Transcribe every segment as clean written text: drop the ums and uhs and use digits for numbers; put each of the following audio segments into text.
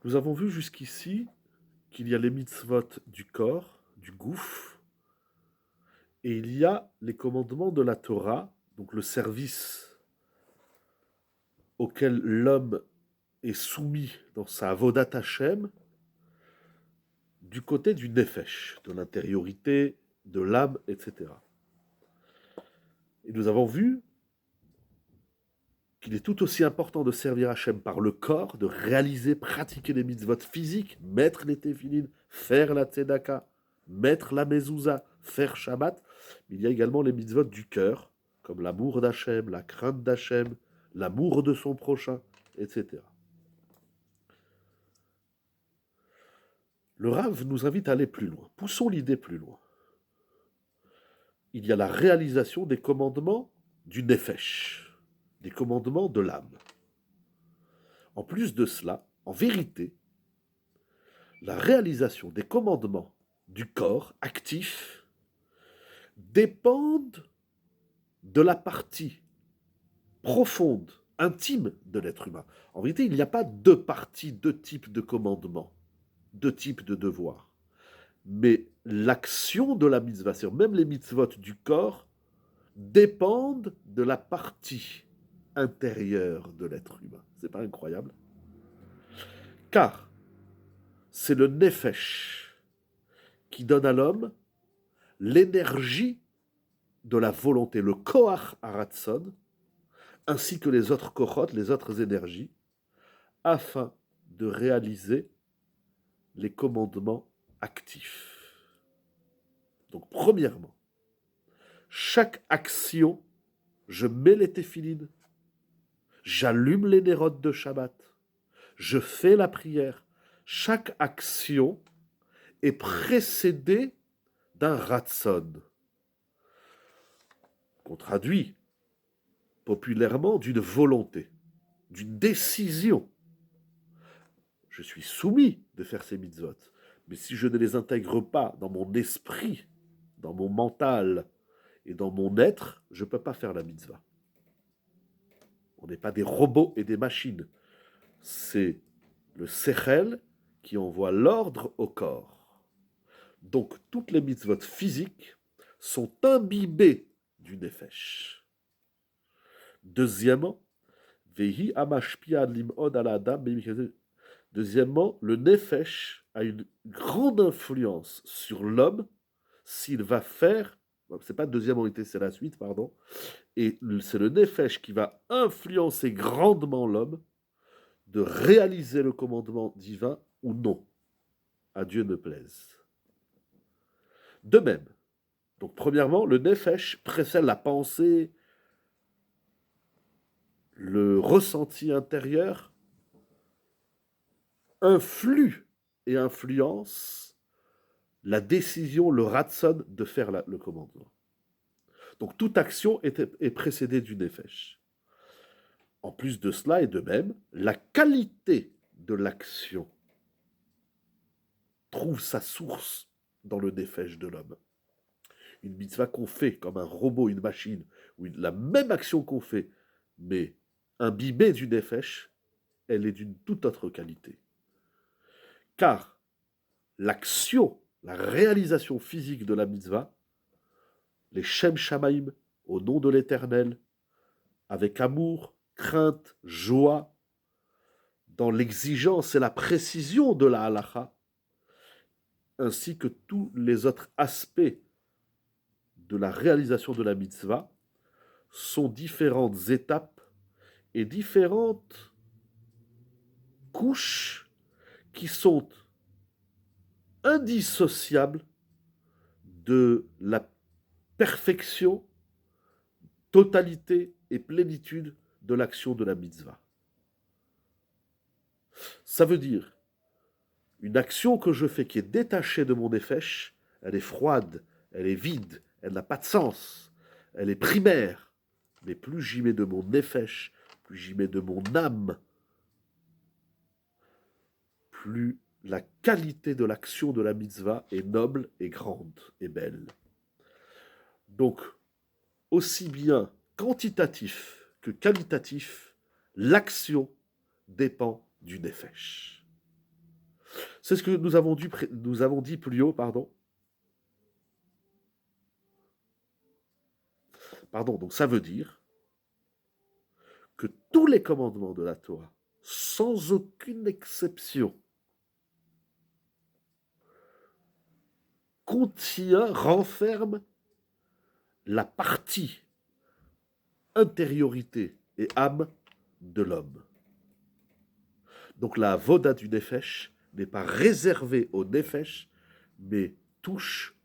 Nous avons vu jusqu'ici qu'il y a les mitzvot du corps, du gouf, et il y a les commandements de la Torah, donc le service auquel l'homme est soumis dans sa avodat Hashem, du côté du nefesh, de l'intériorité, de l'âme, etc. Et nous avons vu qu'il est tout aussi important de servir Hashem par le corps, de réaliser, pratiquer les mitzvot physiques, mettre les téphilines, faire la tzedaka, mettre la mezouza, faire Shabbat. Mais il y a également les mitzvot du cœur, comme l'amour d'Hachem, la crainte d'Hachem, l'amour de son prochain, etc. Le Rav nous invite à aller plus loin. Poussons l'idée plus loin. Il y a la réalisation des commandements du nefesh, des commandements de l'âme. En plus de cela, en vérité, la réalisation des commandements du corps actif dépendent de la partie profonde, intime de l'être humain. En vérité, il n'y a pas deux parties, deux types de commandements, deux types de devoirs. Mais l'action de la mitzvah, c'est-à-dire même les mitzvot du corps, dépendent de la partie intérieure de l'être humain. C'est pas incroyable? Car c'est le nefesh qui donne à l'homme l'énergie de la volonté, le koach haratson, ainsi que les autres kochot, les autres énergies, afin de réaliser les commandements actifs. Donc, premièrement, chaque action, je mets les téphilines, j'allume les nérodes de Shabbat, je fais la prière. Chaque action est précédée d'un ratson, qu'on traduit populairement d'une volonté, d'une décision. Je suis soumis de faire ces mitzvot, mais si je ne les intègre pas dans mon esprit, dans mon mental et dans mon être, je ne peux pas faire la mitzvah. On n'est pas des robots et des machines. C'est le sechel qui envoie l'ordre au corps. Donc toutes les mitzvot physiques sont imbibées du nefesh. Deuxièmement, Vehi amashpia limod ala adam. Deuxièmement, le nefesh a une grande influence sur l'homme s'il va faire, c'est pas deuxième unité, c'est la suite, pardon, et c'est le nefesh qui va influencer grandement l'homme de réaliser le commandement divin ou non, à Dieu ne plaise. De même, donc premièrement, le nefesh précède la pensée, le ressenti intérieur, influe et influence la décision, le ratson de faire le commandement. Donc toute action est précédée du nefesh. En plus de cela, et de même, la qualité de l'action trouve sa source dans le nefesh de l'homme. Une mitzvah qu'on fait comme un robot, une machine, ou la même action qu'on fait, mais imbibée du nefesh, elle est d'une toute autre qualité. Car l'action, la réalisation physique de la mitzvah, les Shem Shamaim, au nom de l'Éternel, avec amour, crainte, joie, dans l'exigence et la précision de la halacha, ainsi que tous les autres aspects de la réalisation de la mitzvah, sont différentes étapes et différentes couches qui sont indissociables de la perfection, totalité et plénitude de l'action de la mitzvah. Ça veut dire, une action que je fais qui est détachée de mon nefesh, elle est froide, elle est vide, elle n'a pas de sens, elle est primaire. Mais plus j'y mets de mon nefesh, plus j'y mets de mon âme, plus la qualité de l'action de la mitzvah est noble et grande et belle. Donc, aussi bien quantitatif que qualitatif, l'action dépend du nefesh. C'est ce que nous avons dit plus haut, pardon. Pardon, donc ça veut dire que tous les commandements de la Torah, sans aucune exception, renferment la partie intériorité et âme de l'homme. Donc la voda du nefesh n'est pas réservée au nefesh, mais touche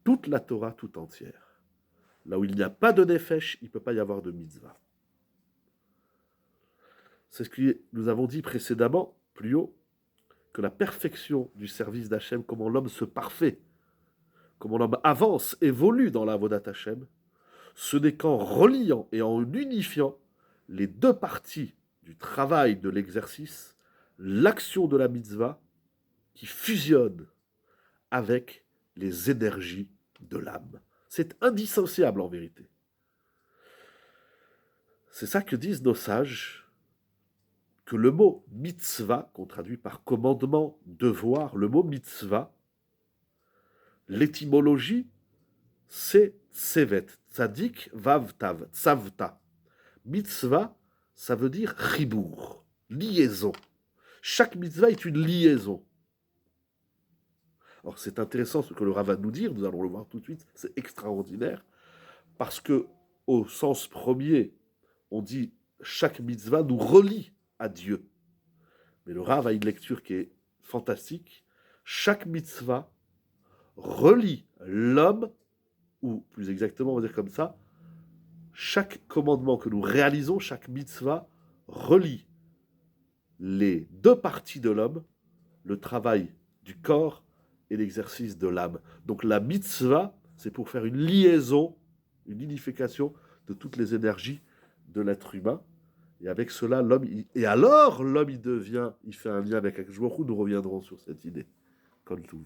toute la Torah tout entière. Là où il n'y a pas de nefesh, il ne peut pas y avoir de mitzvah. C'est ce que nous avons dit précédemment, plus haut, que la perfection du service d'Hachem, comment l'homme se parfait, comment l'homme avance, évolue dans la vodat Hachem, ce n'est qu'en reliant et en unifiant les deux parties du travail de l'exercice, l'action de la mitzvah, qui fusionne avec les énergies de l'âme. C'est indissociable en vérité. C'est ça que disent nos sages, que le mot mitzvah, qu'on traduit par commandement, devoir, le mot mitzvah, l'étymologie, c'est tsevet, tzadik, vav, tav, tzavta. Mitzvah, ça veut dire chibour, liaison. Chaque mitzvah est une liaison. Alors c'est intéressant ce que le Rav va nous dire, nous allons le voir tout de suite, c'est extraordinaire, parce que au sens premier, on dit chaque mitzvah nous relie à Dieu. Mais le Rav a une lecture qui est fantastique. Chaque mitzvah relie l'homme, ou plus exactement, on va dire comme ça, chaque commandement que nous réalisons, chaque mitzvah, relie les deux parties de l'homme, le travail du corps et l'exercice de l'âme. Donc la mitzvah, c'est pour faire une liaison, une unification de toutes les énergies de l'être humain. Et avec cela, l'homme, et alors l'homme, il fait un lien avec Akadosh Baruch Hu. Nous reviendrons sur cette idée. Kol Tuv.